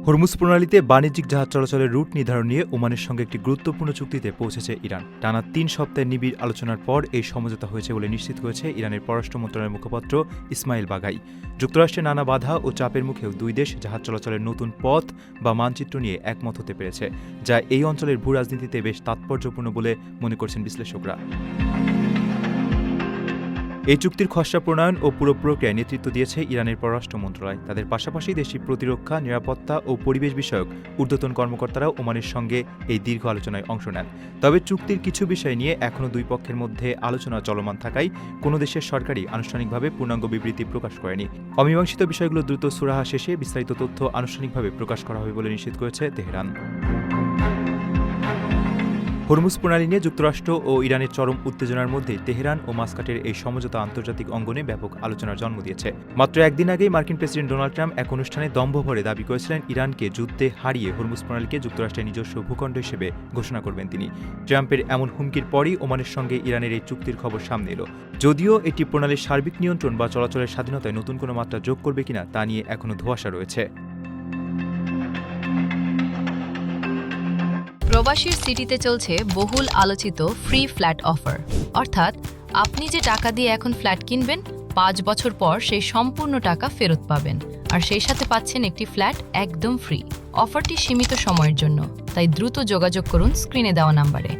Hormuz প্রণালীতে বাণিজ্যিক জাহাজ চলাচলের রুট নির্ধারণ নিয়ে ওমানের সঙ্গে একটি গুরুত্বপূর্ণ চুক্তিতে পৌঁছেছে ইরান। টানা ৩ সপ্তাহের নিবিড় আলোচনার পর এই সমঝোতা হয়েছে বলে নিশ্চিত হয়েছে ইরানের পররাষ্ট্র মন্ত্রণালয়ের মুখপাত্র ইসমাইল বাঘাই। যুক্তরাষ্ট্রের নানা বাধা ও চাপের মুখেও দুই দেশ জাহাজ চলাচলের নতুন পথ বা মানচিত্র নিয়ে একমত হতে পেরেছে, যা এই অঞ্চলের ভূ রাজনীতিতে বেশ তাৎপর্যপূর্ণ বলে মনে করছেন বিশ্লেষকরা। এই চুক্তির খসড়া প্রণয়ন ও পুরো প্রক্রিয়ায় নেতৃত্ব দিয়েছে ইরানের পররাষ্ট্র মন্ত্রণালয়। তাদের পাশাপাশি দেশটির প্রতিরক্ষা, নিরাপত্তা ও পরিবেশ বিষয়ক ঊর্ধ্বতন কর্মকর্তারাও ওমানের সঙ্গে এই দীর্ঘ আলোচনায় অংশ নেন। তবে চুক্তির কিছু বিষয় নিয়ে এখনও দুই পক্ষের মধ্যে আলোচনা চলমান থাকায় কোনো দেশের সরকারই আনুষ্ঠানিকভাবে পূর্ণাঙ্গ বিবৃতি প্রকাশ করেনি। অমীমাংসিত বিষয়গুলো দ্রুত সুরাহা শেষে বিস্তারিত তথ্য আনুষ্ঠানিকভাবে প্রকাশ করা হবে বলে নিশ্চিত করেছে তেহরান। হরমুজ প্রণালী নিয়ে যুক্তরাষ্ট্র ও ইরানের চরম উত্তেজনার মধ্যে তেহরান ও মাস্কাটের এই সমঝোতা আন্তর্জাতিক অঙ্গনে ব্যাপক আলোচনার জন্ম দিয়েছে। মাত্র একদিন আগেই মার্কিন প্রেসিডেন্ট ডোনাল্ড ট্রাম্প এক অনুষ্ঠানে দম্ভ ভরে দাবি করেছিলেন ইরানকে যুদ্ধে হারিয়ে হরমুজ প্রণালীকে যুক্তরাষ্ট্রের নিজস্ব ভূখণ্ড হিসেবে ঘোষণা করবেন তিনি। ট্রাম্পের এমন হুমকির পরই ওমানের সঙ্গে ইরানের এই চুক্তির খবর সামনে এলো। যদিও এটি প্রণালীর সার্বিক নিয়ন্ত্রণ বা চলাচলের স্বাধীনতায় নতুন কোনো মাত্রা যোগ করবে কিনা তা নিয়ে এখনও ধোঁয়াশা রয়েছে। প্রবাসীর সিটিতে চলছে বহুল আলোচিত ফ্রি ফ্ল্যাট অফার, অর্থাৎ আপনি যে টাকা দিয়ে এখন ফ্ল্যাট কিনবেন ৫ বছর পর সেই সম্পূর্ণ টাকা ফেরত পাবেন, আর সেই সাথে পাচ্ছেন একটি ফ্ল্যাট একদম ফ্রি। অফারটি সীমিত সময়ের জন্য, তাই দ্রুত যোগাযোগ করুন স্ক্রিনে দেওয়া নাম্বারে।